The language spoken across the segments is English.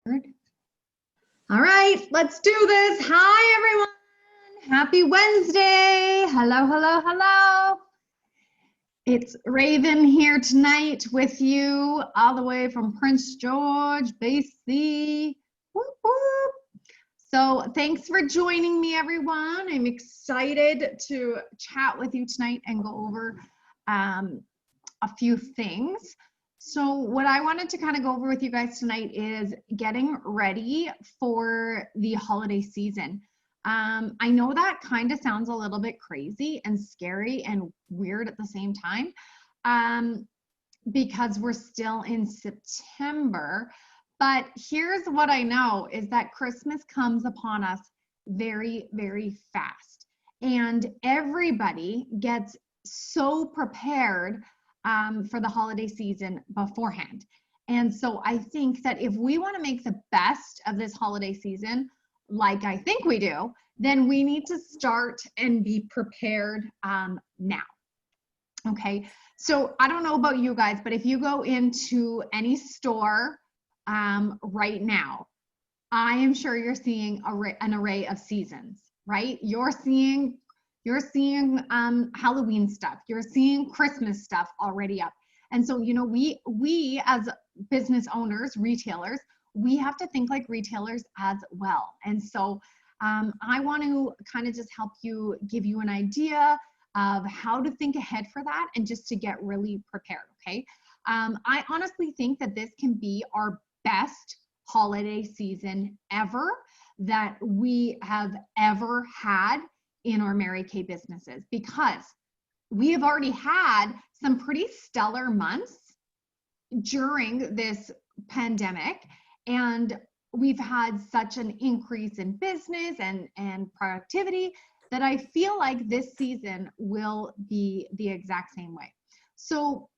All right, let's do this. Hi, everyone. Happy Wednesday. Hello, hello, hello. It's Raven here tonight with you all the way from Prince George, BC. Whoop, whoop. So thanks for joining me, everyone. I'm excited to chat with you tonight and go over a few things. So what I wanted to kind of go over with you guys tonight is getting ready for the holiday season. I know that kind of sounds a little bit crazy and scary and weird at the same time, because we're still in September. But here's what I know is that Christmas comes upon us very, very fast. And everybody gets so prepared for the holiday season beforehand. And so I think that if we want to make the best of this holiday season, like I think we do, then we need to start and be prepared now. Okay, so I don't know about you guys, but if you go into any store right now, I am sure you're seeing an array of seasons, right? You're seeing Halloween stuff, you're seeing Christmas stuff already up. And so, you know, we as business owners, retailers, we have to think like retailers as well. And so I want to kind of just help you, give you an idea of how to think ahead for that and just to get really prepared, okay? I honestly think that this can be our best holiday season ever that we have ever had in our Mary Kay businesses, because we have already had some pretty stellar months during this pandemic, and we've had such an increase in business and productivity that I feel like this season will be the exact same way. So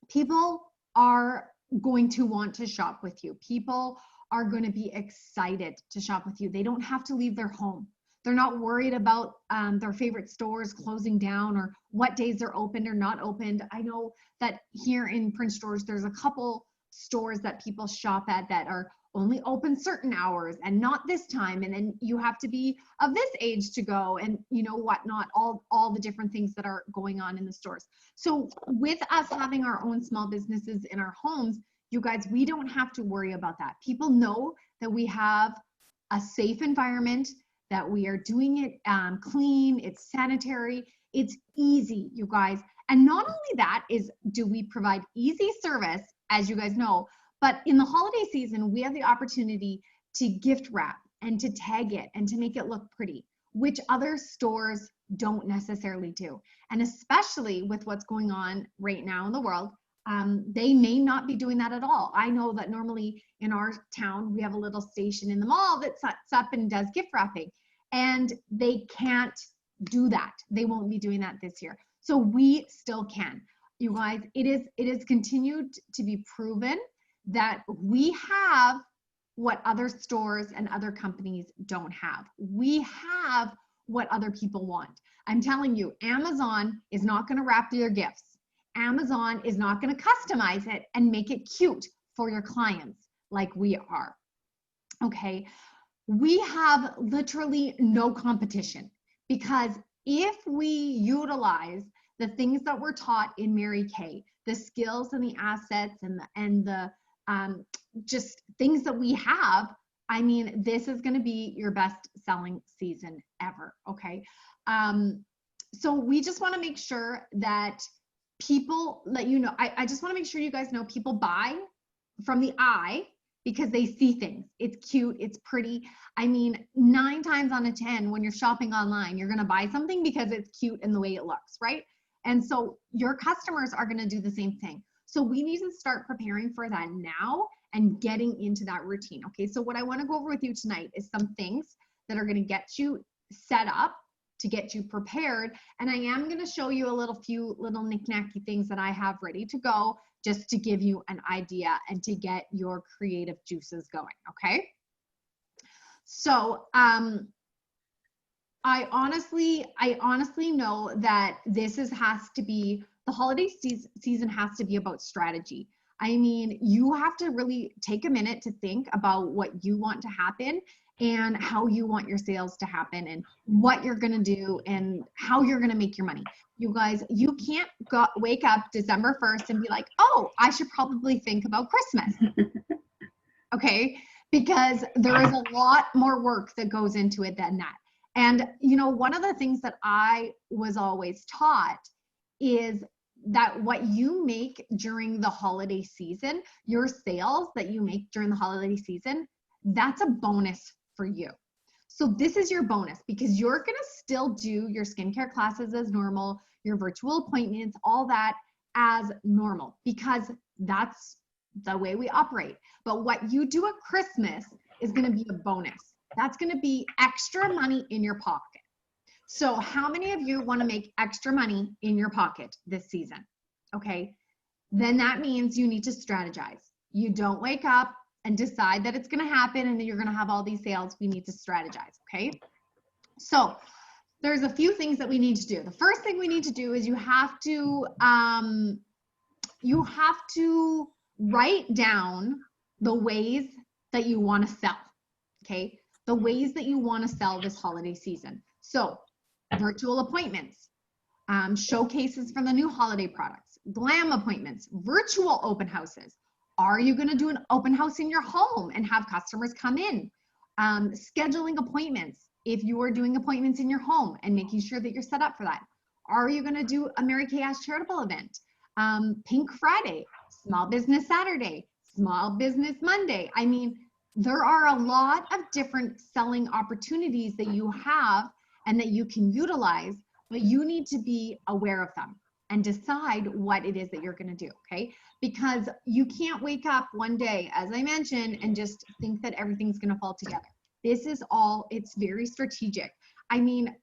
people are going to want to shop with you. People are going to be excited to shop with you. They don't have to leave their home. They're not worried about their favorite stores closing down or what days they're opened or not opened. I know that here in Prince George, there's a couple stores that people shop at that are only open certain hours and not this time. And then you have to be of this age to go and you know whatnot, all the different things that are going on in the stores. So with us having our own small businesses in our homes, you guys, we don't have to worry about that. People know that we have a safe environment, that we are doing it clean, it's sanitary, it's easy, you guys. And not only that is do we provide easy service, as you guys know, but in the holiday season, we have the opportunity to gift wrap and to tag it and to make it look pretty, which other stores don't necessarily do. And especially with what's going on right now in the world, they may not be doing that at all. I know that normally in our town, we have a little station in the mall that sets up and does gift wrapping, and they can't do that. They won't be doing that this year. So we still can. You guys, it is continued to be proven that we have what other stores and other companies don't have. We have what other people want. I'm telling you, Amazon is not going to wrap your gifts. Amazon is not going to customize it and make it cute for your clients like we are. Okay, we have literally no competition, because if we utilize the things that we're taught in Mary Kay, the skills and the assets and the just things that we have, I mean, this is going to be your best selling season ever. Okay, so we just want to make sure that people let you know. I just want to make sure you guys know people buy from the eye because they see things. It's cute, it's pretty. I mean, 9 times out of 10 when you're shopping online, you're going to buy something because it's cute and the way it looks, right? And so your customers are going to do the same thing. So we need to start preparing for that now and getting into that routine. Okay, so what I want to go over with you tonight is some things that are going to get you set up, to get you prepared. And I am going to show you a few little knick-knacky things that I have ready to go, just to give you an idea and to get your creative juices going. Okay, so I honestly know that this has to be, the holiday season has to be about strategy. I mean, you have to really take a minute to think about what you want to happen and how you want your sales to happen and what you're going to do and how you're going to make your money. You guys, you can't wake up December 1st and be like, oh, I should probably think about Christmas. Okay? Because there is a lot more work that goes into it than that. And, you know, one of the things that I was always taught is that what you make during the holiday season, your sales that you make during the holiday season, that's a bonus for you. So this is your bonus because you're going to still do your skincare classes as normal, your virtual appointments, all that as normal, because that's the way we operate. But what you do at Christmas is going to be a bonus. That's going to be extra money in your pocket. So how many of you want to make extra money in your pocket this season? Okay, then that means you need to strategize. You don't wake up and decide that it's going to happen and that you're going to have all these sales. We need to strategize, okay? So there's a few things that we need to do. The first thing we need to do is you have to write down the ways that you want to sell, okay? The ways that you want to sell this holiday season. So virtual appointments, showcases for the new holiday products, glam appointments, virtual open houses. Are you going to do an open house in your home and have customers come in? Scheduling appointments if you are doing appointments in your home and making sure that you're set up for that. Are you going to do a Mary Kay Ash charitable event? Pink Friday, Small Business Saturday, Small Business Monday. I mean, there are a lot of different selling opportunities that you have and that you can utilize, but you need to be aware of them and decide what it is that you're going to do, okay? Because you can't wake up one day, as I mentioned, and just think that everything's going to fall together. This is all, it's very strategic. I mean,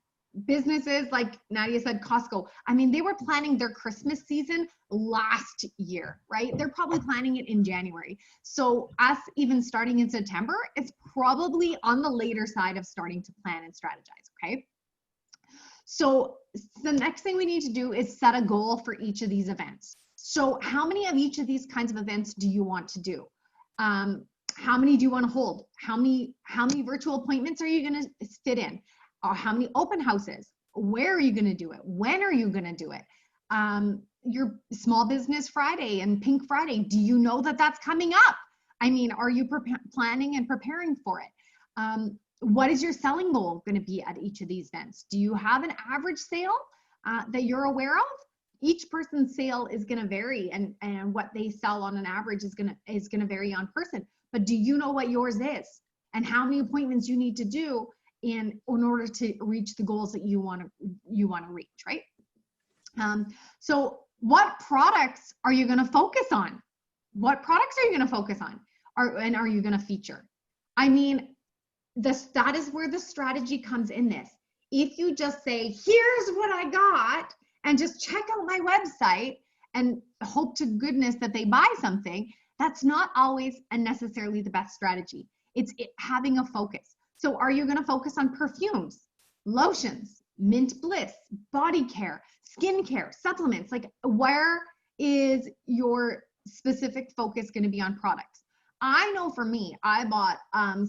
businesses like Nadia said, Costco, I mean, they were planning their Christmas season last year, right? They're probably planning it in January. So us even starting in September, it's probably on the later side of starting to plan and strategize, okay? So the next thing we need to do is set a goal for each of these events. So how many of each of these kinds of events do you want to do? How many do you want to hold? How many virtual appointments are you going to fit in? How many open houses? Where are you going to do it? When are you going to do it? Your Small Business Friday and Pink Friday, do you know that that's coming up? I mean, are you planning and preparing for it? What is your selling goal going to be at each of these events? Do you have an average sale that you're aware of? Each person's sale is going to vary, and what they sell on an average is going to vary on person. But do you know what yours is and how many appointments you need to do in order to reach the goals that you want to reach, right? So what products are you going to focus on? What products are you going to focus on? And are you going to feature? I mean, that is where the strategy comes in this. If you just say, here's what I got, and just check out my website and hope to goodness that they buy something, that's not always and necessarily the best strategy. It's having a focus. So are you going to focus on perfumes, lotions, mint bliss, body care, skin care, supplements? Like, where is your specific focus going to be on products? I know for me, I bought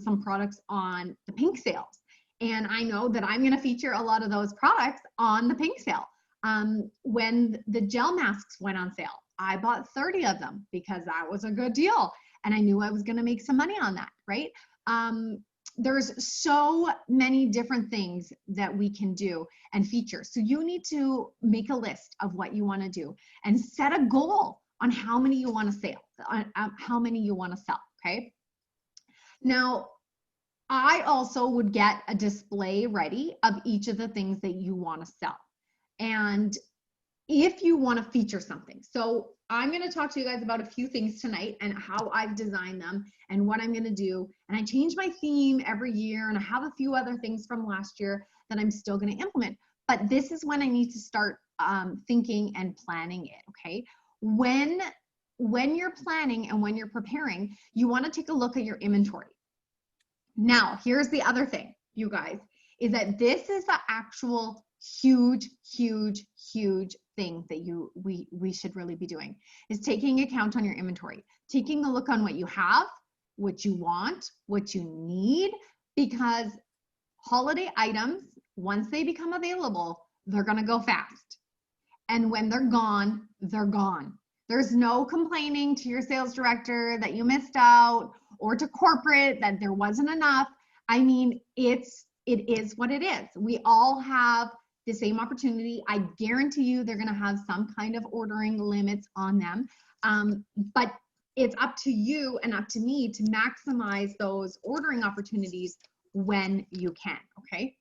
some products on the Pink sales, and I know that I'm going to feature a lot of those products on the Pink sale. When the gel masks went on sale, I bought 30 of them because that was a good deal, and I knew I was going to make some money on that, right? There's so many different things that we can do and feature. So you need to make a list of what you want to do and set a goal on how many you want to sell, okay? Now, I also would get a display ready of each of the things that you want to sell. And if you want to feature something, so I'm going to talk to you guys about a few things tonight and how I've designed them and what I'm going to do. And I change my theme every year, and I have a few other things from last year that I'm still going to implement. But this is when I need to start thinking and planning it, okay? When you're planning and when you're preparing, you want to take a look at your inventory. Now, here's the other thing, you guys, is that this is the actual huge, huge, huge thing that we should really be doing is taking account on your inventory, taking a look on what you have, what you want, what you need, because holiday items, once they become available, they're going to go fast. And when they're gone, they're gone. There's no complaining to your sales director that you missed out, or to corporate that there wasn't enough. I mean, it is what it is. We all have the same opportunity. I guarantee you they're going to have some kind of ordering limits on them. But it's up to you and up to me to maximize those ordering opportunities when you can, okay?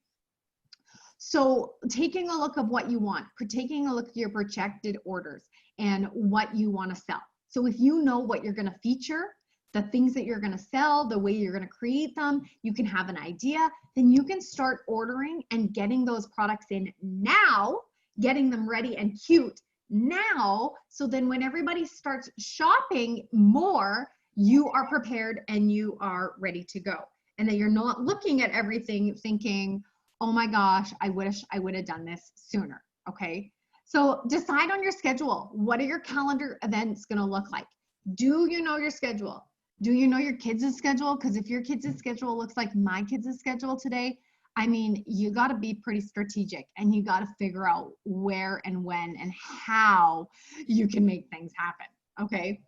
So taking a look of what you want, taking a look at your projected orders and what you want to sell. So if you know what you're going to feature, the things that you're going to sell, the way you're going to create them, you can have an idea, then you can start ordering and getting those products in now, getting them ready and cute now. So then when everybody starts shopping more, you are prepared and you are ready to go. And that you're not looking at everything thinking, oh my gosh, I wish I would have done this sooner, okay? So decide on your schedule. What are your calendar events gonna look like? Do you know your schedule? Do you know your kids' schedule? Because if your kids' schedule looks like my kids' schedule today, I mean, you gotta be pretty strategic and you gotta figure out where and when and how you can make things happen, okay?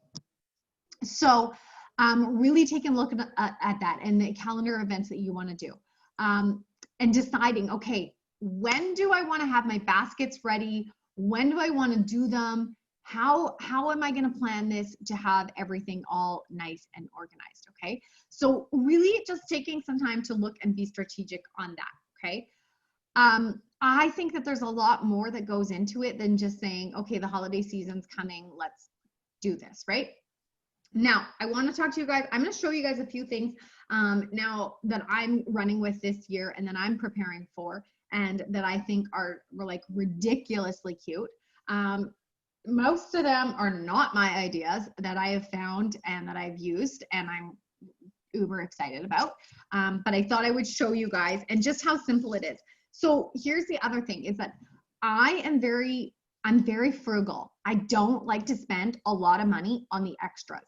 So really taking a look at that and the calendar events that you wanna do. And deciding, okay, when do I want to have my baskets ready? When do I want to do them? How am I going to plan this to have everything all nice and organized, okay? So really just taking some time to look and be strategic on that, okay? I think that there's a lot more that goes into it than just saying, okay, the holiday season's coming, let's do this, right? Now, I want to talk to you guys. I'm going to show you guys a few things now that I'm running with this year and that I'm preparing for and that I think are like ridiculously cute. Most of them are not my ideas that I have found and that I've used and I'm uber excited about. But I thought I would show you guys and just how simple it is. So here's the other thing is that I'm very frugal. I don't like to spend a lot of money on the extras.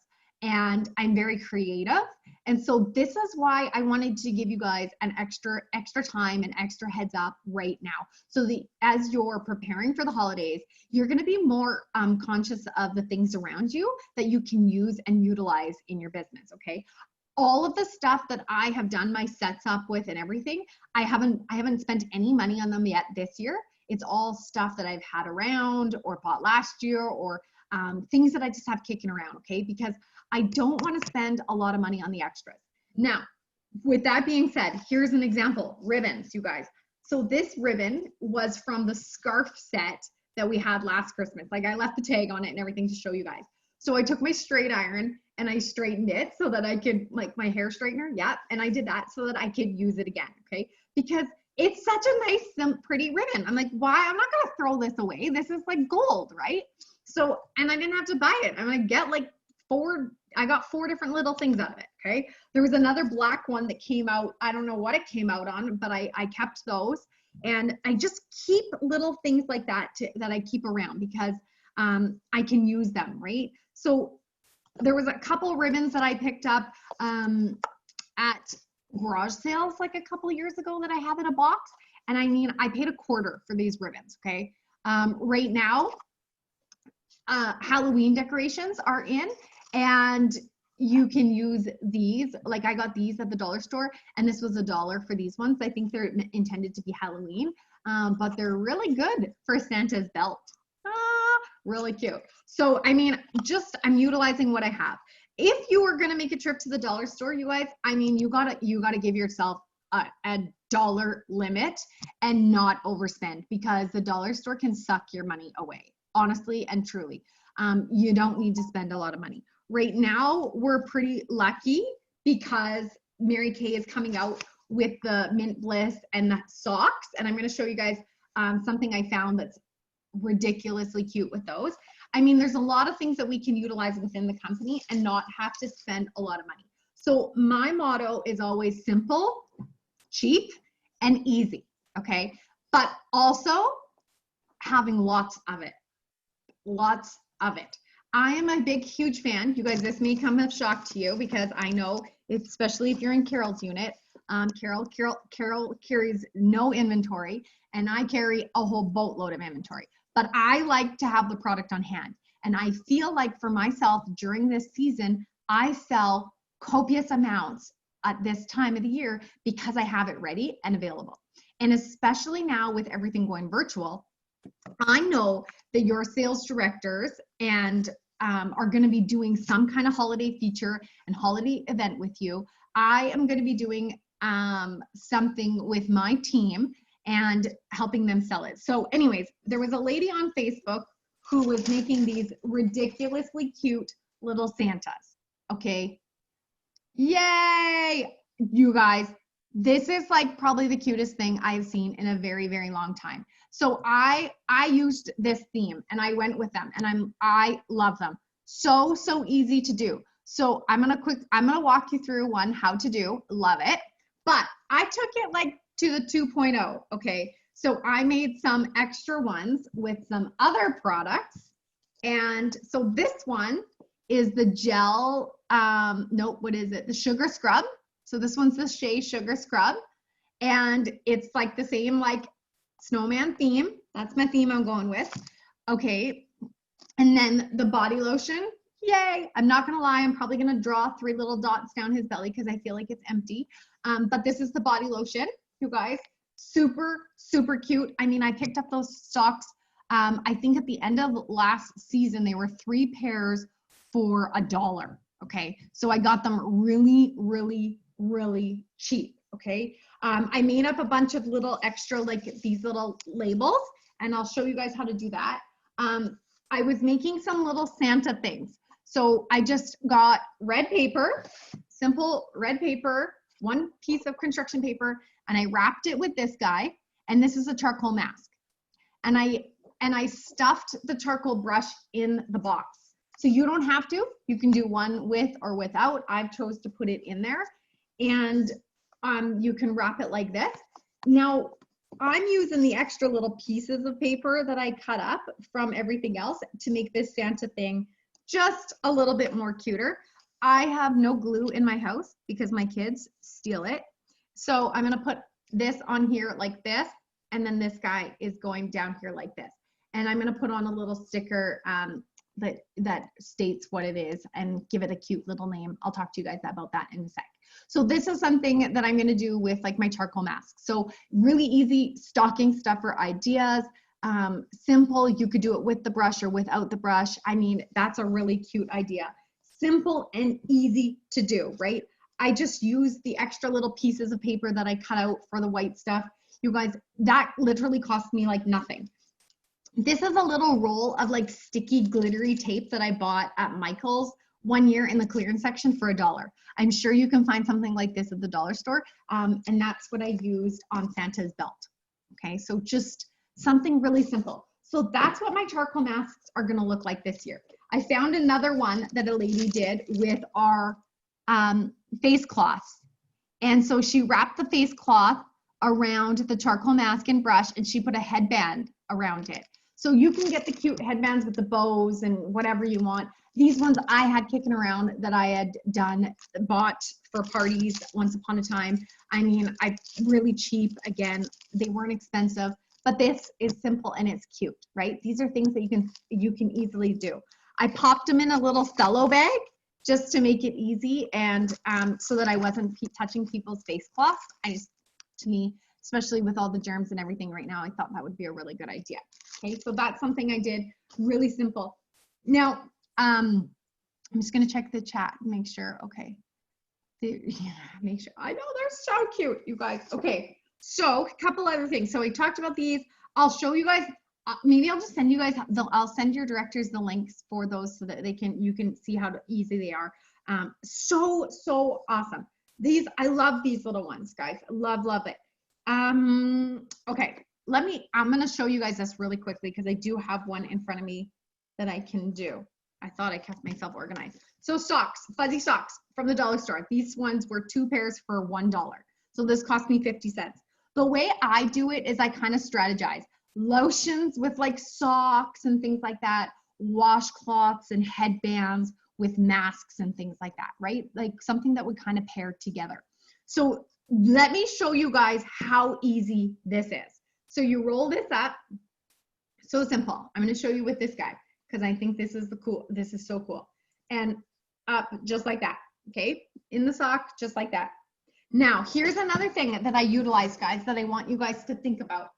And I'm very creative. And so this is why I wanted to give you guys an extra time and extra heads up right now. So as you're preparing for the holidays, you're going to be more conscious of the things around you that you can use and utilize in your business, okay? All of the stuff that I have done my sets up with and everything, I haven't spent any money on them yet this year. It's all stuff that I've had around or bought last year or things that I just have kicking around, okay? Because I don't want to spend a lot of money on the extras. Now, with that being said, here's an example, ribbons, you guys. So this ribbon was from the scarf set that we had last Christmas. Like I left the tag on it and everything to show you guys. So I took my straight iron and I straightened it so that I could, like my hair straightener, yeah, and I did that so that I could use it again, okay? Because it's such a nice, pretty ribbon. I'm like, why? I'm not gonna throw this away. This is like gold, right? So, and I didn't have to buy it. I'm gonna get like I got 4 different little things out of it, okay? There was another black one that came out. I don't know what it came out on, but I kept those. And I just keep little things like that that I keep around because I can use them, right? So there was a couple ribbons that I picked up at garage sales like a couple years ago that I have in a box. And I mean, I paid $1 for these ribbons, okay? Right now, Halloween decorations are in and you can use these. Like I got these at the dollar store and this was $1 for these ones. I think they're intended to be Halloween, but they're really good for Santa's belt. Really cute. So, I mean, I'm utilizing what I have. If you are going to make a trip to the dollar store, you guys, I mean, you gotta give yourself a dollar limit and not overspend because the dollar store can suck your money away. Honestly and truly, you don't need to spend a lot of money. Right now, we're pretty lucky because Mary Kay is coming out with the Mint Bliss and the socks. And I'm going to show you guys something I found that's ridiculously cute with those. I mean, there's a lot of things that we can utilize within the company and not have to spend a lot of money. So my motto is always simple, cheap, and easy, okay? but also having lots of it. Lots of it. I am a big, huge fan. You guys, this may come as a shock to you because I know, especially if you're in Carol's unit, Carol carries no inventory and I carry a whole boatload of inventory. But I like to have the product on hand. And I feel like for myself during this season, I sell copious amounts at this time of the year because I have it ready and available. And especially now with everything going virtual, I know that your sales directors and are going to be doing some kind of holiday feature and holiday event with you. I am going to be doing something with my team and helping them sell it. So anyways, there was a lady on Facebook who was making these ridiculously cute little Santas. Okay. Yay. You guys, this is like probably the cutest thing I've seen in a very, very long time. So I used this theme and I went with them and I love them. So easy to do. So I'm gonna walk you through one how to do, love it. But I took it like to the 2.0, okay? So I made some extra ones with some other products. And so this one is the gel, what is it? The sugar scrub. So this one's the Shea Sugar Scrub. And it's like the same like snowman theme. That's my theme I'm going with. Okay. And then the body lotion. Yay. I'm not going to lie. I'm probably going to draw 3 little dots down his belly because I feel like it's empty. But this is the body lotion, you guys. Super, super cute. I mean, I picked up those stocks. I think at the end of last season, they were 3 pairs for $1. Okay. So I got them really, really, really cheap. Okay. I made up a bunch of little extra, like these little labels, and I'll show you guys how to do that. I was making some little Santa things. So I just got red paper, simple red paper, 1 piece of construction paper, and I wrapped it with this guy. And this is a charcoal mask. And I stuffed the charcoal brush in the box. So you don't have to, you can do one with or without. I've chose to put it in there. And you can wrap it like this. Now, I'm using the extra little pieces of paper that I cut up from everything else to make this Santa thing just a little bit more cuter. I have no glue in my house because my kids steal it. So I'm gonna put this on here like this, and then this guy is going down here like this. And I'm gonna put on a little sticker that states what it is and give it a cute little name. I'll talk to you guys about that in a sec. So this is something that I'm going to do with like my charcoal mask. So really easy stocking stuffer ideas. Simple, you could do it with the brush or without the brush. I mean, that's a really cute idea. Simple and easy to do, right? I just used the extra little pieces of paper that I cut out for the white stuff. You guys, that literally cost me like nothing. This is a little roll of like sticky glittery tape that I bought at Michael's one year in the clearance section for $1. I'm sure you can find something like this at the dollar store. And that's what I used on Santa's belt. Okay, so just something really simple. So that's what my charcoal masks are gonna look like this year. I found another one that a lady did with our face cloths. And so she wrapped the face cloth around the charcoal mask and brush, and she put a headband around it. So you can get the cute headbands with the bows and whatever you want. These ones I had kicking around that I had bought for parties once upon a time. I mean, really cheap. Again, they weren't expensive, but this is simple and it's cute, right? These are things that you can easily do. I popped them in a little cello bag just to make it easy and so that I wasn't touching people's face cloths. To me, especially with all the germs and everything right now, I thought that would be a really good idea. Okay, so that's something I did, really simple. Now, I'm just gonna check the chat and make sure, okay. Make sure, I know they're so cute, you guys. Okay, so a couple other things. So we talked about these. I'll show you guys, maybe I'll just send you guys, I'll send your directors the links for those so that you can see how easy they are. So awesome. These, I love these little ones, guys. Love it. Okay, I'm gonna show you guys this really quickly because I do have one in front of me that I can do. I thought I kept myself organized. So socks, fuzzy socks from the dollar store. These ones were 2 pairs for $1. So this cost me 50 cents. The way I do it is I kind of strategize. Lotions with like socks and things like that, washcloths and headbands with masks and things like that, right? Like something that would kind of pair together. So let me show you guys how easy this is. So you roll this up. So simple. I'm going to show you with this guy because I think this is this is so cool. And up just like that. Okay. In the sock, just like that. Now, here's another thing that I utilize, guys, that I want you guys to think about.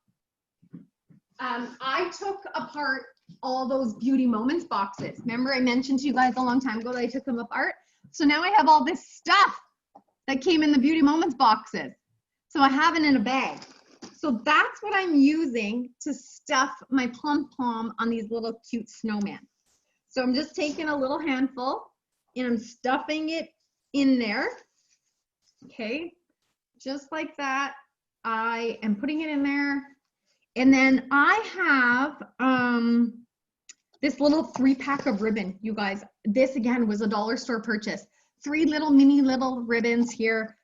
I took apart all those Beauty Moments boxes. Remember I mentioned to you guys a long time ago that I took them apart? So now I have all this stuff that came in the Beauty Moments boxes. So I have it in a bag. So that's what I'm using to stuff my pom-pom on these little cute snowmen. So I'm just taking a little handful and I'm stuffing it in there. Okay, just like that. I am putting it in there. And then I have this little 3-pack of ribbon, you guys. This again was a dollar store purchase. 3 little mini little ribbons here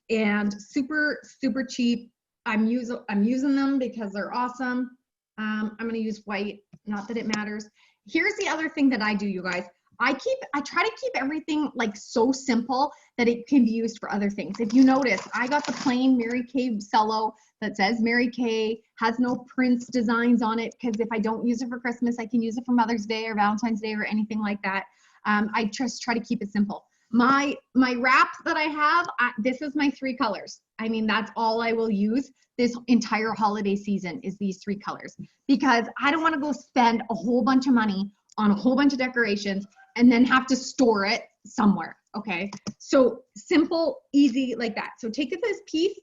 and super, super cheap. I'm using them because they're awesome. I'm gonna use white, not that it matters. Here's the other thing that I do, you guys. I try to keep everything like so simple that it can be used for other things. If you notice, I got the plain Mary Kay cello that says Mary Kay, has no prints designs on it, because if I don't use it for Christmas, I can use it for Mother's Day or Valentine's Day or anything like that. I just try to keep it simple. My wrap that I have, this is my 3 colors. I mean, that's all I will use this entire holiday season is these 3 colors, because I don't want to go spend a whole bunch of money on a whole bunch of decorations and then have to store it somewhere, okay? So simple, easy like that. So take this piece,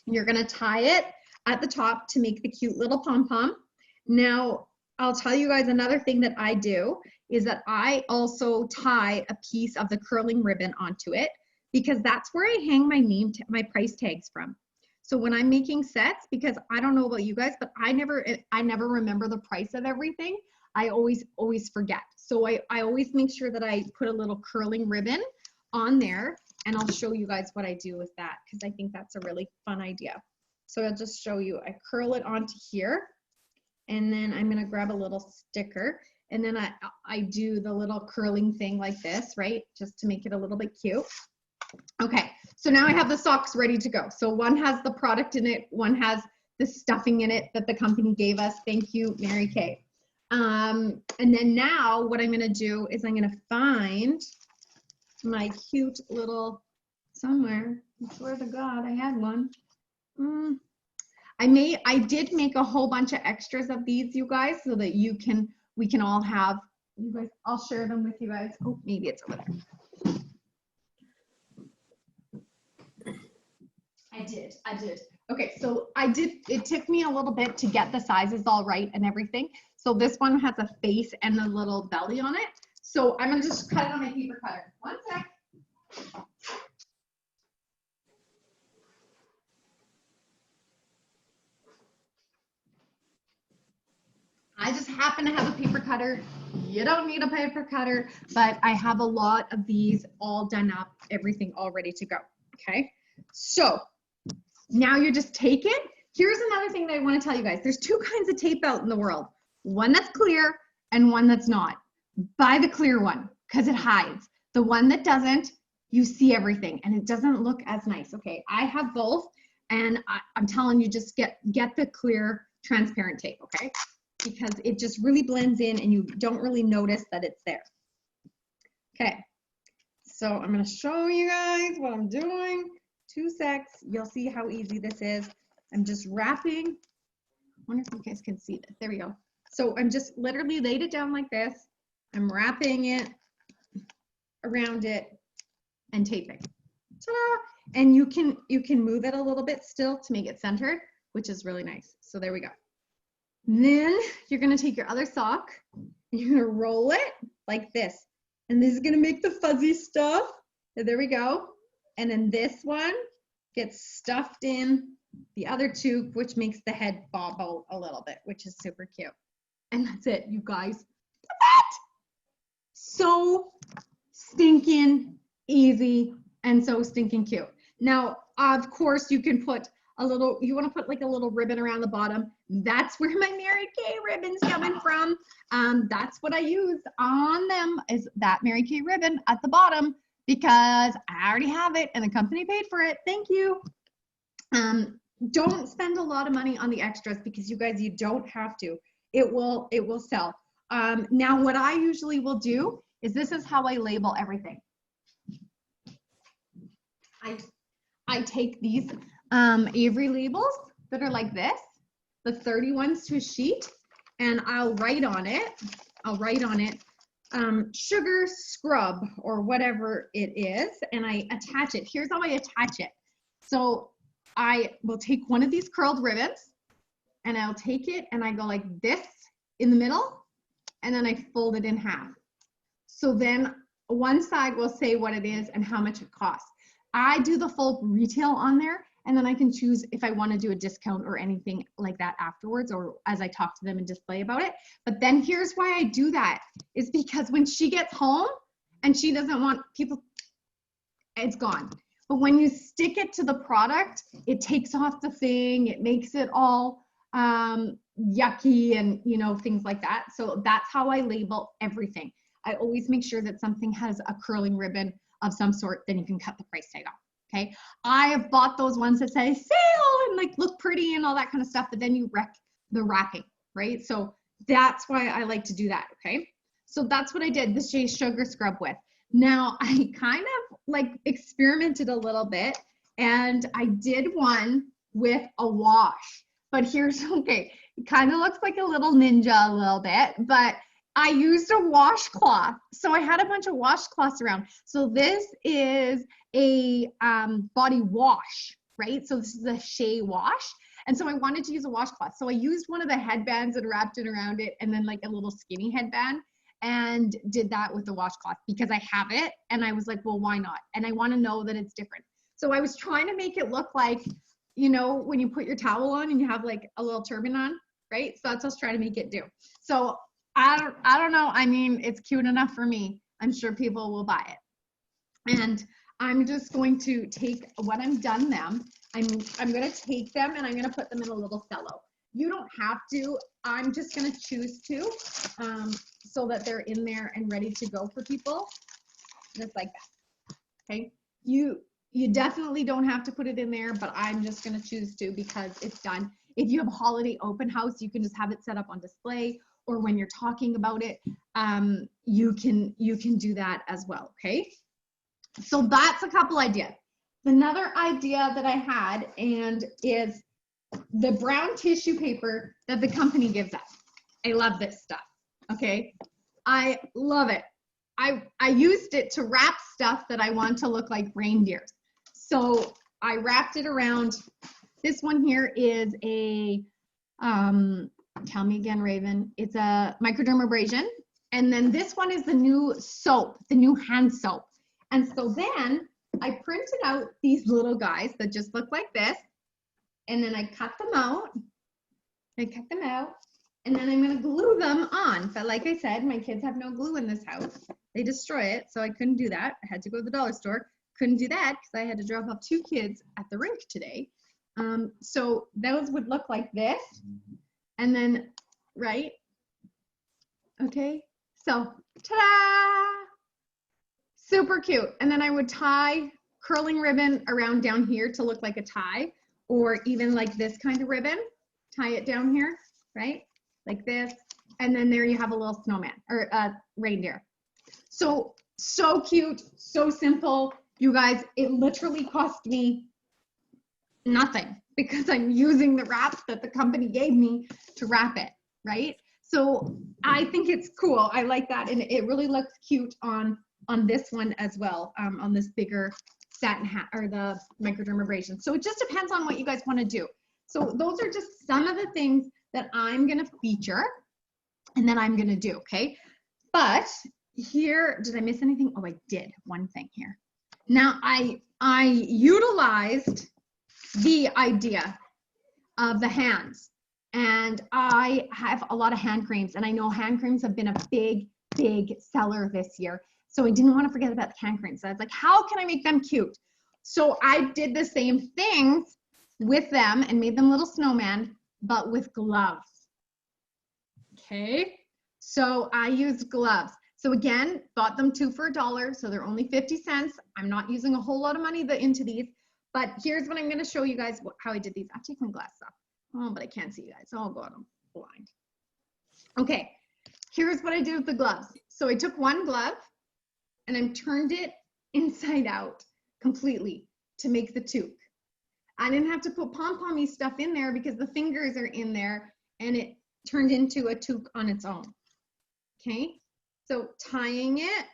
you're gonna tie it at the top to make the cute little pom-pom. Now, I'll tell you guys another thing that I do is that I also tie a piece of the curling ribbon onto it, because that's where I hang my price tags from. So when I'm making sets, because I don't know about you guys, but I never remember the price of everything. I always forget. So I always make sure that I put a little curling ribbon on there, and I'll show you guys what I do with that, because I think that's a really fun idea. So I'll just show you. I curl it onto here, and then I'm gonna grab a little sticker, and then I do the little curling thing like this, right? Just to make it a little bit cute. Okay, so now I have the socks ready to go. So one has the product in it, one has the stuffing in it that the company gave us. Thank you, Mary Kay. And then now what I'm gonna do is I'm gonna find my cute little, somewhere, I swear to God, I had one. I did make a whole bunch of extras of these, you guys, so that we can all have, you guys, I'll share them with you guys. Oh, maybe it's over there. I did. Okay, so it took me a little bit to get the sizes all right and everything. So this one has a face and a little belly on it. So I'm gonna just cut it on my paper cutter. One sec. I just happen to have a paper cutter. You don't need a paper cutter, but I have a lot of these all done up, everything all ready to go, okay? So now you just take it. Here's another thing that I want to tell you guys. There's 2 kinds of tape out in the world. One that's clear and one that's not. Buy the clear one because it hides. The one that doesn't, you see everything and it doesn't look as nice, okay? I have both, and I'm telling you, just get the clear transparent tape, okay? Because it just really blends in and you don't really notice that it's there. Okay, so I'm gonna show you guys what I'm doing. 2 secs, you'll see how easy this is. I'm just wrapping. I wonder if you guys can see this. There we go. So I'm just literally laid it down like this. I'm wrapping it around it and taping. Ta-da! And you can move it a little bit still to make it centered, which is really nice. So there we go. Then you're gonna take your other sock, you're gonna roll it like this. And this is gonna make the fuzzy stuff. So there we go. And then this one gets stuffed in the other 2, which makes the head bobble a little bit, which is super cute. And that's it, you guys. That's it. So stinking easy and so stinking cute. Now, of course, you can put a little, you want to put like a little ribbon around the bottom. That's where my Mary Kay ribbon's coming from. That's what I use on them, is that Mary Kay ribbon at the bottom, because I already have it and the company paid for it. Thank you. Don't spend a lot of money on the extras, because you guys, you don't have to. It will sell. Now what I usually will do is, this is how I label everything. I take these Avery labels that are like this, the 30 ones to a sheet, and I'll write on it, sugar scrub or whatever it is, and I attach it. Here's how I attach it. So I will take one of these curled ribbons, and I'll take it and I go like this in the middle, and then I fold it in half. So then one side will say what it is and how much it costs. I do the full retail on there, and then I can choose if I want to do a discount or anything like that afterwards, or as I talk to them and display about it. But then here's why I do that, is because when she gets home and she doesn't want people, it's gone. But when you stick it to the product, it takes off the thing, it makes it all yucky and, you know, things like that. So that's how I label everything. I always make sure that something has a curling ribbon of some sort, then you can cut the price tag off. Okay, I have bought those ones that say sale and like look pretty and all that kind of stuff, but then you wreck the wrapping, right? So that's why I like to do that. Okay, so that's what I did this Shea Sugar Scrub with. Now I kind of like experimented a little bit, and I did one with a wash, but here's, okay, it kind of looks like a little ninja a little bit, but I used a washcloth. So I had a bunch of washcloths around. So this is a body wash, right? So this is a Shea wash. And so I wanted to use a washcloth. So I used one of the headbands and wrapped it around it, and then like a little skinny headband, and did that with the washcloth because I have it. And I was like, well, why not? And I want to know that it's different. So I was trying to make it look like, you know, when you put your towel on and you have like a little turban on, right? So that's what I was trying to make it do. So I don't know. I mean, it's cute enough for me. I'm sure people will buy it. And I'm just going to take, when I'm done them, I'm going to take them and I'm going to put them in a little cello. You don't have to. I'm just going to choose to, so that they're in there and ready to go for people, just like that. Okay. You definitely don't have to put it in there, but I'm just going to choose to because it's done. If you have a holiday open house, you can just have it set up on display, or when you're talking about it, you can do that as well, okay? So that's a couple ideas. Another idea that I had is the brown tissue paper that the company gives us. I love this stuff, okay? I love it. I used it to wrap stuff that I want to look like reindeers. So I wrapped it around. This one here is a, tell me again, Raven. It's a microdermabrasion. And then this one is the new soap, the new hand soap. And so then I printed out these little guys that just look like this. And then I cut them out. And then I'm gonna glue them on. But like I said, my kids have no glue in this house. They destroy it, so I couldn't do that. I had to go to the dollar store. Couldn't do that because I had to drop off 2 kids at the rink today. So those would look like this. And then, right? Okay, so ta-da! Super cute. And then I would tie curling ribbon around down here to look like a tie, or even like this kind of ribbon, tie it down here, right? Like this. And then there you have a little snowman or a reindeer. So cute, so simple. You guys, it literally cost me nothing because I'm using the wrap that the company gave me to wrap it, right? So I think it's cool. I like that. And it really looks cute on this one as well, on this bigger satin hat or the microdermabrasion. So it just depends on what you guys want to do. So those are just some of the things that I'm going to feature and then I'm going to do, okay? But here, did I miss anything? Oh, I did one thing here. Now I utilized the idea of the hands, and I have a lot of hand creams, and I know hand creams have been a big seller this year. So I didn't want to forget about the hand creams. So I was like, how can I make them cute? So I did the same things with them and made them little snowmen, but with gloves. Okay, so I used gloves. So again, bought them 2 for $1, so they're only 50 cents. I'm not using a whole lot of money into these, but here's what I'm gonna show you guys how I did these. I'll take my glasses off. Oh, but I can't see you guys. Oh God, I'm blind. Okay, here's what I did with the gloves. So I took one glove and I turned it inside out completely to make the toque. I didn't have to put pom-pommy stuff in there because the fingers are in there and it turned into a toque on its own. Okay, so tying it.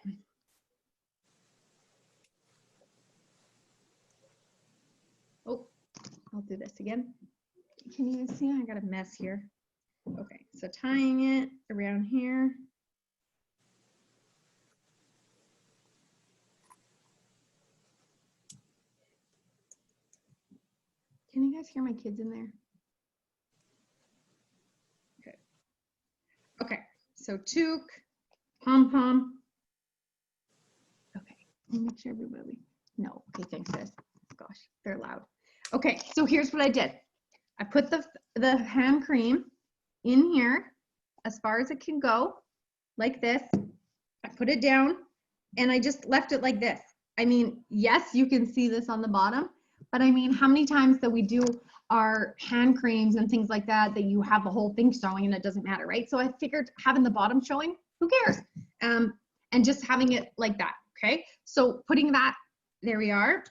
Oh, I'll do this again. Can you see? I got a mess here. Okay, so tying it around here. Can you guys hear my kids in there? Okay. Okay, so toque, pom-pom. Okay, make sure everybody. No, okay, thanks guys. Gosh, they're loud. Okay, so here's what I did. I put the hand cream in here as far as it can go, like this. I put it down and I just left it like this. I mean, yes, you can see this on the bottom, but I mean, how many times that we do our hand creams and things like that, that you have the whole thing showing and it doesn't matter, right? So I figured having the bottom showing, who cares? And just having it like that, okay? So putting that, there we are.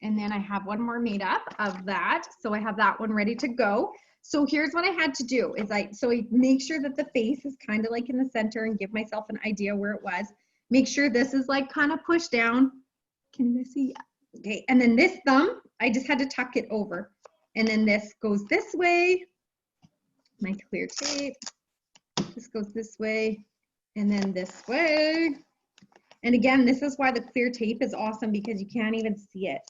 And then I have one more made up of that. So I have that one ready to go. So here's what I had to do is I make sure that the face is kind of like in the center and give myself an idea where it was. Make sure this is like kind of pushed down. Can you see? Yeah. Okay, and then this thumb, I just had to tuck it over. And then this goes this way. My clear tape. This goes this way and then this way. And again, this is why the clear tape is awesome because you can't even see it.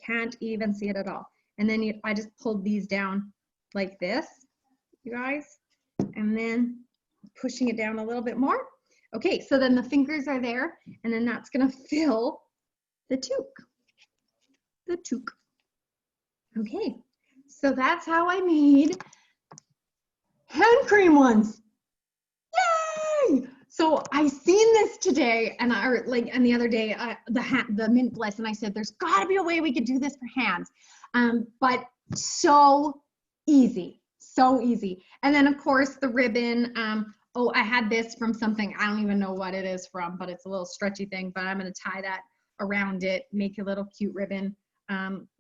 Can't even see it at all. And then I just pulled these down like this, you guys, and then pushing it down a little bit more. Okay, so then the fingers are there, and then that's gonna fill the toque. The toque. Okay, so that's how I made hand cream ones. Yay! So I seen this today, and and the other day, the Mint Bliss, and I said, there's got to be a way we could do this for hands, but so easy, so easy. And then of course the ribbon. Oh, I had this from something, I don't even know what it is from, but it's a little stretchy thing. But I'm going to tie that around it, make a little cute ribbon.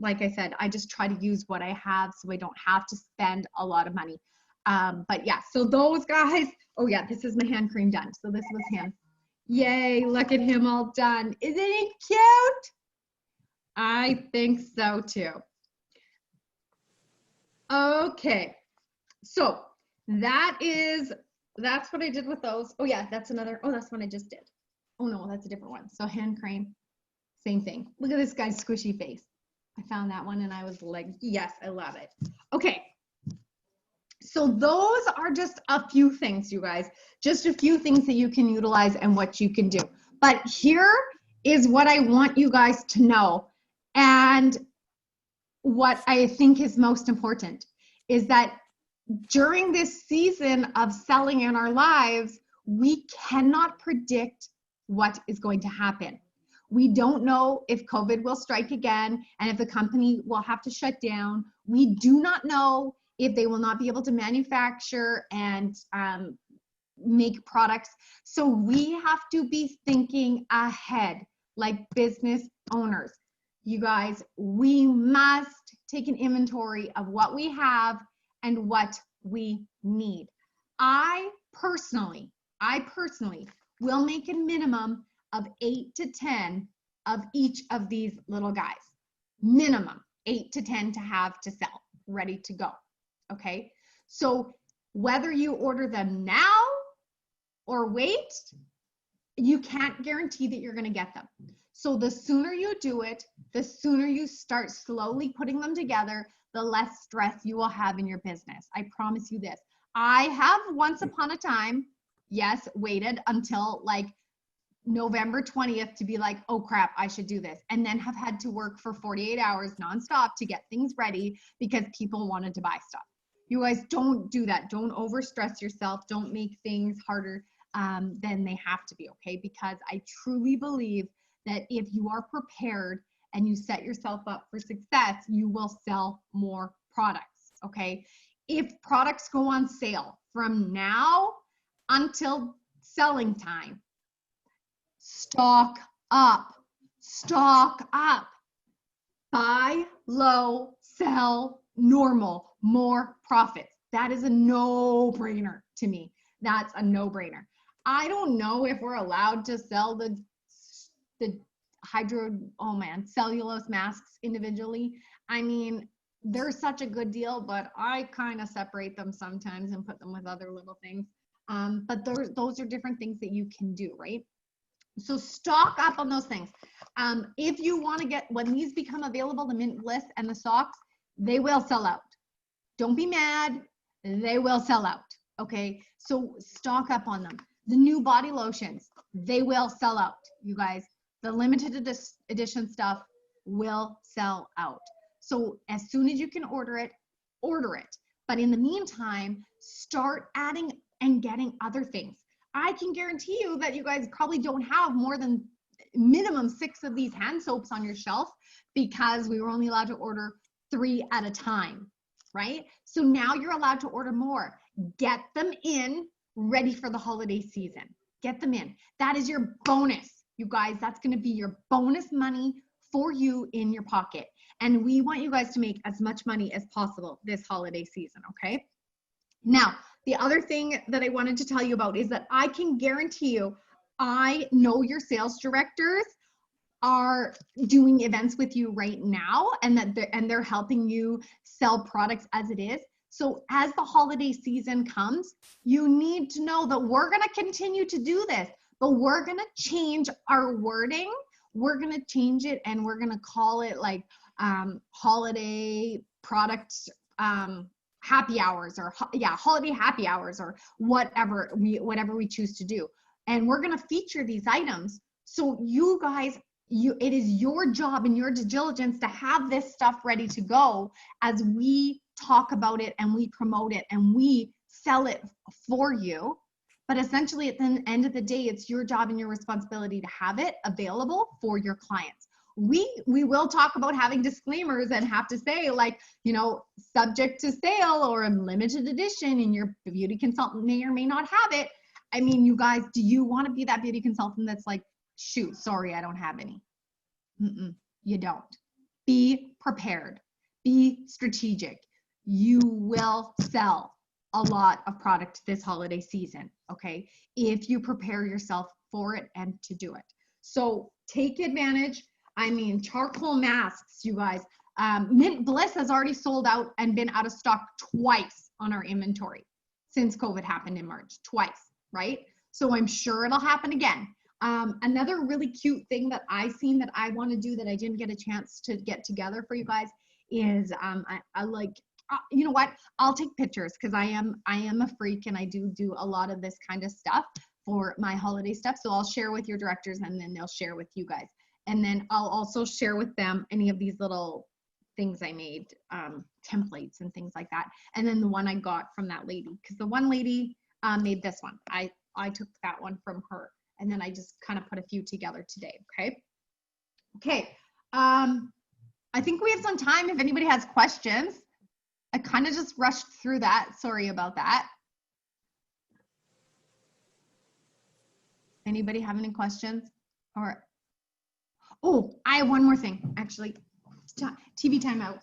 Like I said, I just try to use what I have so I don't have to spend a lot of money. But yeah, so those guys. Oh yeah, this is my hand cream done. So this was him. Yay, look at him all done. Isn't he cute? I think so too. Okay, so that's what I did with those. Oh yeah, that's another, oh, that's one I just did. Oh no, that's a different one. So hand cream, same thing. Look at this guy's squishy face. I found that one and I was like, yes, I love it. Okay. So those are just a few things, you guys, just a few things that you can utilize and what you can do. But here is what I want you guys to know. And what I think is most important is that during this season of selling in our lives, we cannot predict what is going to happen. We don't know if COVID will strike again and if the company will have to shut down. We do not know if they will not be able to manufacture and make products. So we have to be thinking ahead like business owners. You guys, we must take an inventory of what we have and what we need. I personally will make a minimum of 8 to 10 of each of these little guys. Minimum 8 to 10 to have to sell, ready to go. Okay, so whether you order them now or wait, you can't guarantee that you're going to get them. So the sooner you do it, the sooner you start slowly putting them together, the less stress you will have in your business. I promise you this. I have once upon a time, yes, waited until like November 20th to be like, oh crap, I should do this. And then have had to work for 48 hours nonstop to get things ready because people wanted to buy stuff. You guys, don't do that. Don't overstress yourself. Don't make things harder than they have to be, okay? Because I truly believe that if you are prepared and you set yourself up for success, you will sell more products, okay? If products go on sale from now until selling time, stock up, stock up. Buy low, sell normal, more profits. That is a no-brainer to me. That's a no-brainer. I don't know if we're allowed to sell the cellulose masks individually. I mean, they're such a good deal, but I kind of separate them sometimes and put them with other little things. But those are different things that you can do, right? So stock up on those things. If you want to get, when these become available, the Mint Bliss and the socks, they will sell out. Don't be mad, they will sell out, okay? So stock up on them. The new body lotions, they will sell out, you guys. The limited edition stuff will sell out. So as soon as you can order it, order it. But in the meantime, start adding and getting other things. I can guarantee you that you guys probably don't have more than minimum 6 of these hand soaps on your shelf because we were only allowed to order 3 at a time, right? So now you're allowed to order more. Get them in, ready for the holiday season. Get them in. That is your bonus, you guys. That's going to be your bonus money for you in your pocket. And we want you guys to make as much money as possible this holiday season, okay? Now, the other thing that I wanted to tell you about is that I can guarantee you, I know your sales directors are doing events with you right now, and that they're helping you sell products as it is. So as the holiday season comes, you need to know that we're going to continue to do this, but we're going to change our wording. We're going to change it, and we're going to call it like holiday products happy hours, or holiday happy hours, or whatever we choose to do. And we're going to feature these items. So you guys, it is your job and your due diligence to have this stuff ready to go as we talk about it and we promote it and we sell it for you. But essentially at the end of the day, it's your job and your responsibility to have it available for your clients. We will talk about having disclaimers and have to say, like, you know, subject to sale or a limited edition, and your beauty consultant may or may not have it. I mean, you guys, do you want to be that beauty consultant that's like, shoot, sorry, I don't have any? You don't. Be prepared. Be strategic. You will sell a lot of product this holiday season, okay? If you prepare yourself for it and to do it. So take advantage. I mean, charcoal masks, you guys. Mint Bliss has already sold out and been out of stock twice on our inventory since COVID happened in March, twice, right? So I'm sure it'll happen again. Another really cute thing that I've seen that I want to do that I didn't get a chance to get together for you guys is I like, you know what? I'll take pictures because I am a freak and I do a lot of this kind of stuff for my holiday stuff. So I'll share with your directors and then they'll share with you guys. And then I'll also share with them any of these little things I made, templates and things like that. And then the one I got from that lady, because the one lady made this one. I took that one from her. And then I just kind of put a few together today, okay? Okay, I think we have some time if anybody has questions. I kind of just rushed through that. Sorry about that. Anybody have any questions? Or, oh, I have one more thing, actually. TV timeout.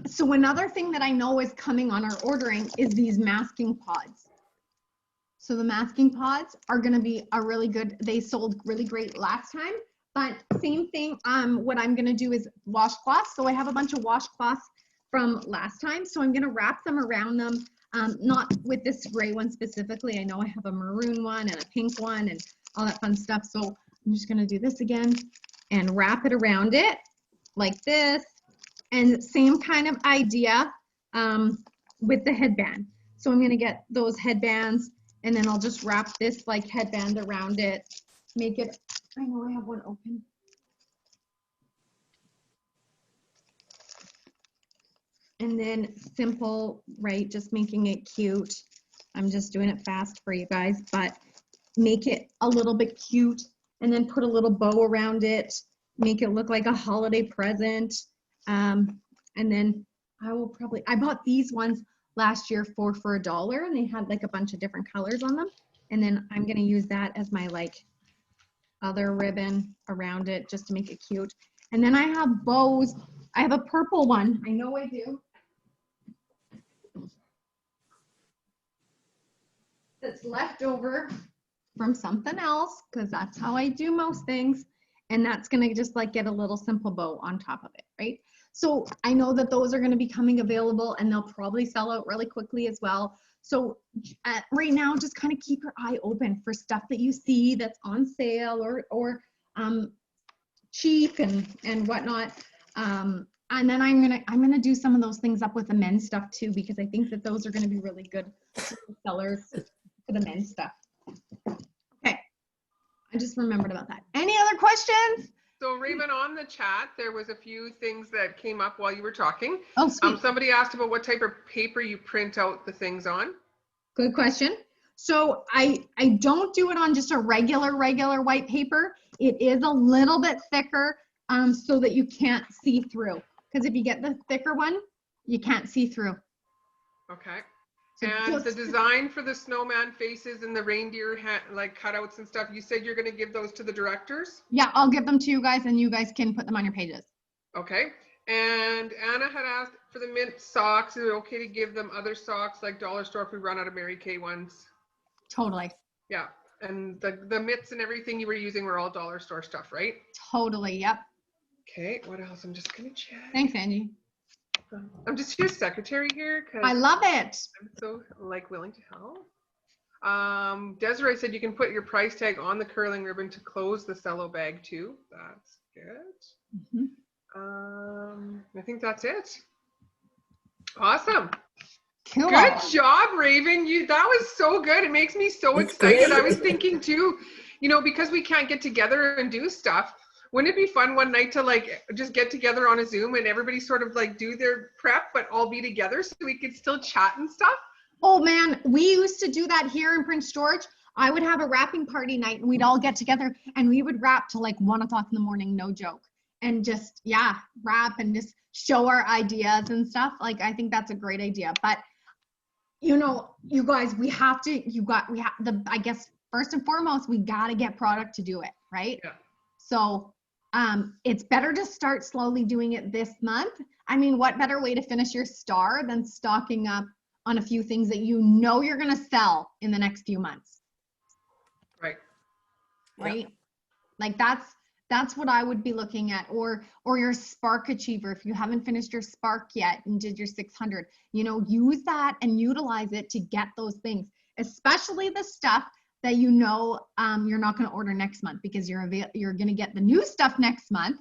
So another thing that I know is coming on our ordering is these masking pods. So the masking pods are going to be a really good, they sold really great last time, but same thing. What I'm going to do is washcloths. So I have a bunch of washcloths from last time. So I'm going to wrap them around them, not with this gray one specifically. I know I have a maroon one and a pink one and all that fun stuff. So I'm just going to do this again. and wrap it around it like this. And same kind of idea with the headband. So I'm gonna get those headbands and then I'll just wrap this like headband around it, make it, I know I have one open. And then simple, right, just making it cute. I'm just doing it fast for you guys, but make it a little bit cute and then put a little bow around it, make it look like a holiday present. And then I bought these ones last year for $1 and they had like a bunch of different colors on them. And then I'm gonna use that as my like other ribbon around it just to make it cute. And then I have bows. I have a purple one, I know I do. That's left over from something else, because that's how I do most things. And that's gonna just like get a little simple bow on top of it, right? So I know that those are gonna be coming available and they'll probably sell out really quickly as well. So right now, just kind of keep your eye open for stuff that you see that's on sale or cheap and whatnot. And then I'm gonna do some of those things up with the men's stuff too, because I think that those are gonna be really good sellers for the men's stuff. Okay, I just remembered about that. Any other questions? So Raven, on the chat, there was a few things that came up while you were talking. Oh, sweet. Somebody asked about what type of paper you print out the things on. Good question. So I don't do it on just a regular white paper. It is a little bit thicker so that you can't see through. Because if you get the thicker one, you can't see through. Okay. So and the design for the snowman faces and the reindeer like cutouts and stuff, you said you're going to give those to the directors? Yeah, I'll give them to you guys and you guys can put them on your pages. Okay. And Anna had asked for the mint socks. Is it okay to give them other socks like dollar store if we run out of Mary Kay ones? Totally. Yeah. And the mitts and everything you were using were all dollar store stuff, right? Totally. Yep. Okay. What else? I'm just going to check. Thanks, Angie. I'm just your secretary here because I love it. I'm so like willing to help. Desiree said you can put your price tag on the curling ribbon to close the cello bag too. That's good. I think that's it. Awesome. Cool. Good job, Raven. That was so good. It makes me so excited. I was thinking too, you know, because we can't get together and do stuff. Wouldn't it be fun one night to like just get together on a Zoom and everybody sort of like do their prep, but all be together so we could still chat and stuff? Oh man, we used to do that here in Prince George. I would have a wrapping party night and we'd all get together and we would wrap till like 1 o'clock in the morning, no joke. And just, yeah, wrap and just show our ideas and stuff. Like, I think that's a great idea. But, you know, you guys, I guess, first and foremost, we got to get product to do it, right? Yeah. So it's better to start slowly doing it this month. I mean, what better way to finish your star than stocking up on a few things that you know you're going to sell in the next few months? Right. Right? Yep. Like that's what I would be looking at, or your Spark Achiever. If you haven't finished your Spark yet and did your 600, you know, use that and utilize it to get those things, especially the stuff that you know you're not going to order next month because you're going to get the new stuff next month.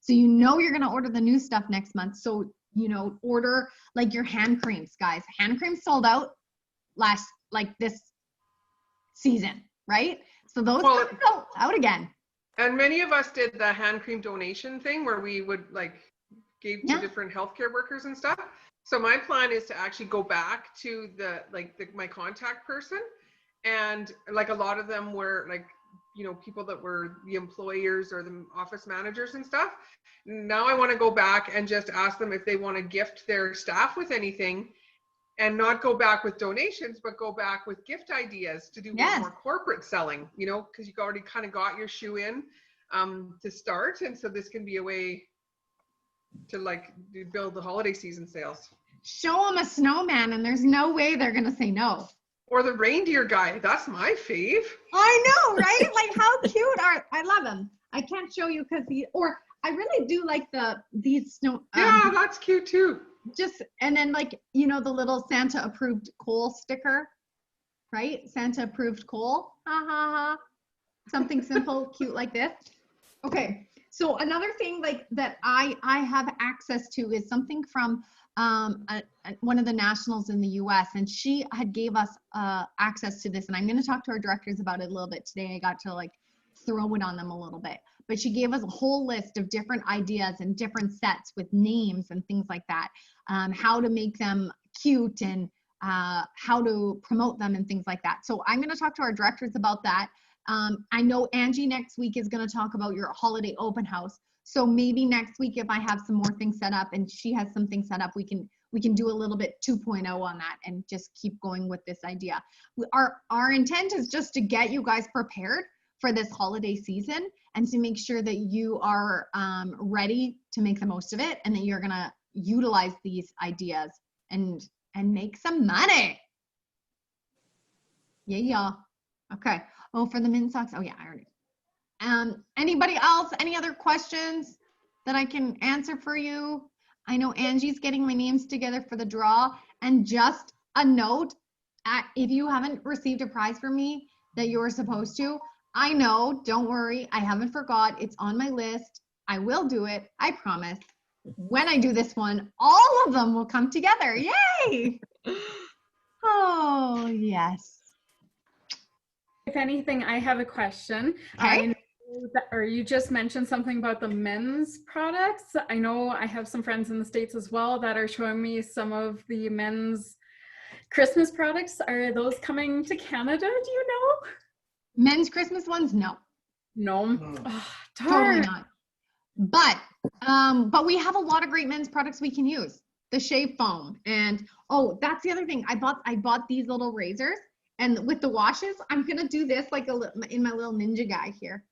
So you know you're going to order the new stuff next month. So, you know, order like your hand creams, guys. Hand creams sold out this season, right? So those go out again. And many of us did the hand cream donation thing where we would like give to different healthcare workers and stuff. So my plan is to actually go back to my contact person, and like a lot of them were like, you know, people that were the employers or the office managers and stuff. Now I want to go back and just ask them if they want to gift their staff with anything, and not go back with donations, but go back with gift ideas to do more corporate selling, you know, because you've already kind of got your shoe in to start. And so this can be a way to like build the holiday season sales. Show them a snowman and there's no way they're going to say no. Or the reindeer guy. That's my fave. I know, right? Like how cute I love him. I can't show you because I really do like these snow. Yeah, that's cute too. And then like, you know, the little Santa approved coal sticker, right? Santa approved coal, ha ha ha. Something simple, cute like this. Okay, So another thing like that I have access to is something from one of the nationals in the US, and she had gave us access to this, and I'm going to talk to our directors about it a little bit today. I got to like throw it on them a little bit, but she gave us a whole list of different ideas and different sets with names and things like that, how to make them cute and how to promote them and things like that. So I'm going to talk to our directors about that. I know Angie next week is going to talk about your holiday open house. So maybe next week, if I have some more things set up and she has something set up, we can do a little bit 2.0 on that and just keep going with this idea. Our intent is just to get you guys prepared for this holiday season and to make sure that you are ready to make the most of it and that you're going to utilize these ideas and make some money. Yeah. Okay. Oh, for the men's socks. Oh yeah, I already. Anybody else? Any other questions that I can answer for you? I know Angie's getting my names together for the draw. And just a note, if you haven't received a prize from me that you were supposed to, I know, don't worry, I haven't forgot. It's on my list. I will do it, I promise. When I do this one, all of them will come together. Yay! Oh, yes. If anything, I have a question. Okay. I know that, or you just mentioned something about the men's products. I know I have some friends in the States as well that are showing me some of the men's Christmas products. Are those coming to Canada? Do you know? Men's Christmas ones? No. No. Oh, Totally not. But we have a lot of great men's products we can use. The shave foam, and oh, that's the other thing. I bought these little razors, and with the washes, I'm gonna do this like in my little ninja guy here.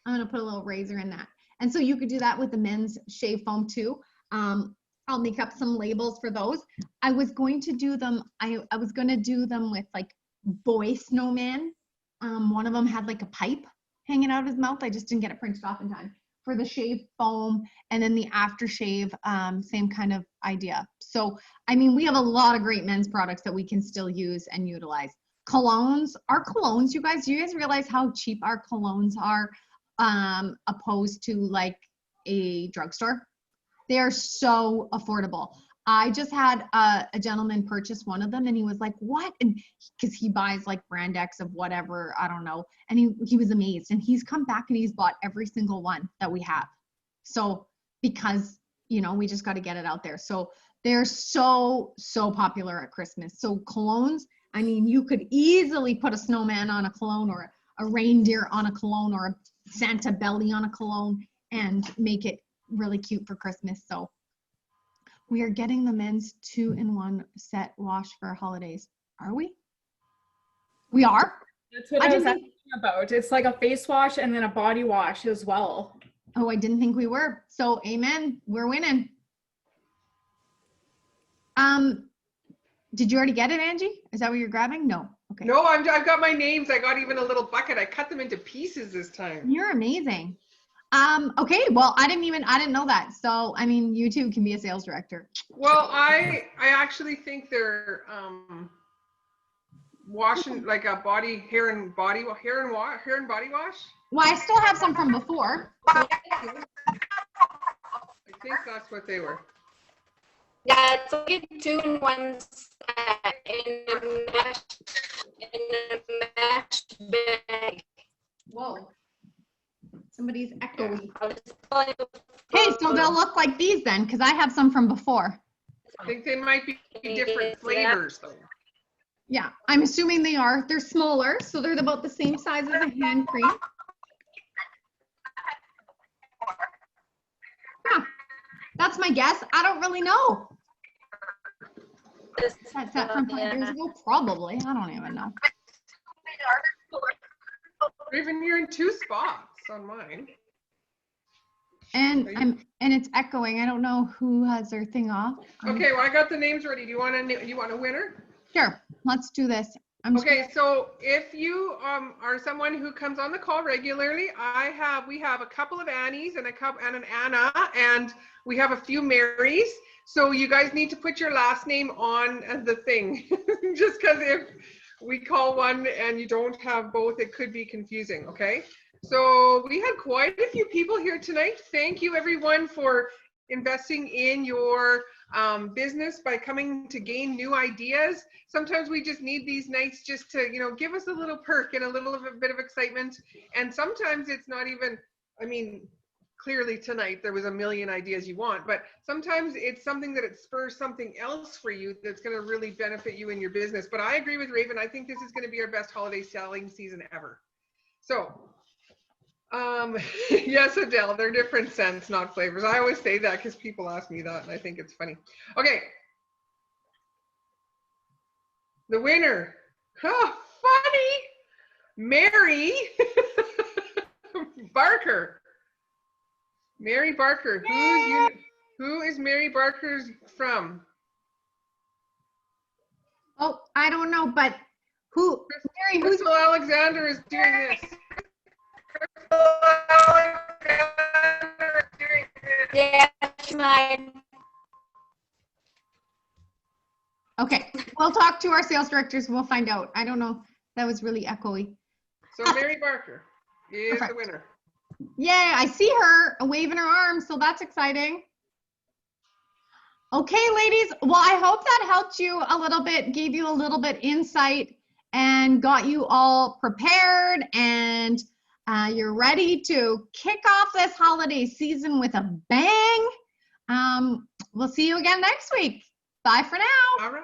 I'm gonna put a little razor in that, and so you could do that with the men's shave foam too. I'll make up some labels for those. I was going to do them. I was gonna do them with like boy snowmen. One of them had like a pipe hanging out of his mouth. I just didn't get it printed off in time for the shave foam, and then the aftershave, same kind of idea. So, I mean, we have a lot of great men's products that we can still use and utilize. Colognes, our colognes, you guys, do you guys realize how cheap our colognes are opposed to like a drugstore? They are so affordable. I just had a gentleman purchase one of them, and he was like, what? And because he buys like brand X of whatever, I don't know. And he was amazed, and he's come back and he's bought every single one that we have. So because, you know, we just got to get it out there. So they're so popular at Christmas. So colognes, I mean, you could easily put a snowman on a cologne, or a reindeer on a cologne, or a Santa belly on a cologne, and make it really cute for Christmas. So we are getting the men's 2-in-1 set wash for holidays. Are we? We are? That's what I was asking about. It's like a face wash and then a body wash as well. Oh, I didn't think we were. So amen, we're winning. Did you already get it, Angie? Is that what you're grabbing? No. Okay. No, I've got my names. I got even a little bucket. I cut them into pieces this time. You're amazing. Okay, well, I didn't know that. So, I mean, you too can be a sales director. Well, I actually think they're washing like a hair and body wash. Well, I still have some from before. I think that's what they were. Yeah, it's like a 2-in-1 set in a mesh bag. Whoa. Somebody's echoing. Okay, so they'll look like these then, because I have some from before. I think they might be different flavors though. Yeah, I'm assuming they are. They're smaller, so they're about the same size as a hand cream. Yeah, that's my guess. I don't really know. That's that from 5 years ago? Probably. I don't even know. Even you're in 2 spots on mine. And it's echoing. I don't know who has their thing off. Okay, well, I got the names ready. Do you want a winner? Sure. Let's do this. Okay, so if you are someone who comes on the call regularly, we have a couple of Annies and an Anna, and we have a few Marys. So you guys need to put your last name on the thing, just because if we call one and you don't have both, it could be confusing. Okay. So we had quite a few people here tonight. Thank you everyone for investing in your business by coming to gain new ideas. Sometimes we just need these nights just to, you know, give us a little perk and a little of a bit of excitement. And sometimes it's not even, I mean, clearly tonight there was a million ideas you want, but sometimes it's something that it spurs something else for you that's going to really benefit you in your business. But I agree with Raven. I think this is going to be our best holiday selling season ever. So yes, Adele, they're different scents, not flavors. I always say that because people ask me that and I think it's funny. Okay. The winner. Oh, funny. Mary Barker. Mary Barker. Who is Mary Barker's from? Oh, I don't know, but who? Mary, who's Crystal Alexander is doing this. Yeah, that's mine. okay? We'll talk to our sales directors. We'll find out. I don't know. That was really echoey. So Mary Barker is Perfect. the winner. Yay! I see her waving her arms, so that's exciting. Okay, ladies. Well, I hope that helped you a little bit, gave you a little bit insight, and got you all prepared, and you're ready to kick off this holiday season with a bang. We'll see you again next week. Bye for now. All right.